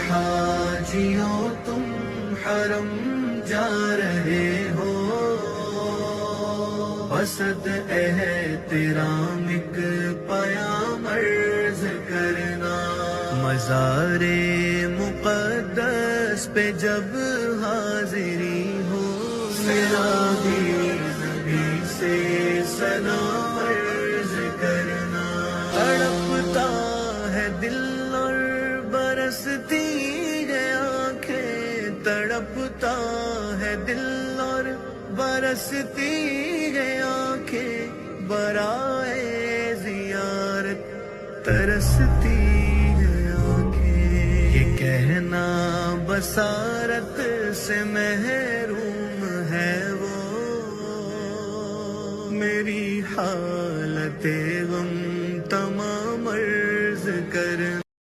हाजियों तुम हरम जा रहे हो, बसद एहतिरामिक पयाम अर्ज करना। मज़ारे मुक़द्दस पे जब हाजिरी हो, मेरा भी नबी से सलाम अर्ज करना। तड़पता है दिल और बरसती है आंखें, तड़पता है दिल और बरसती है आंखें, बराए ज़ियारत तरसती है आंखें। ये कहना बसारत से महरूम है वो, मेरी हालत गम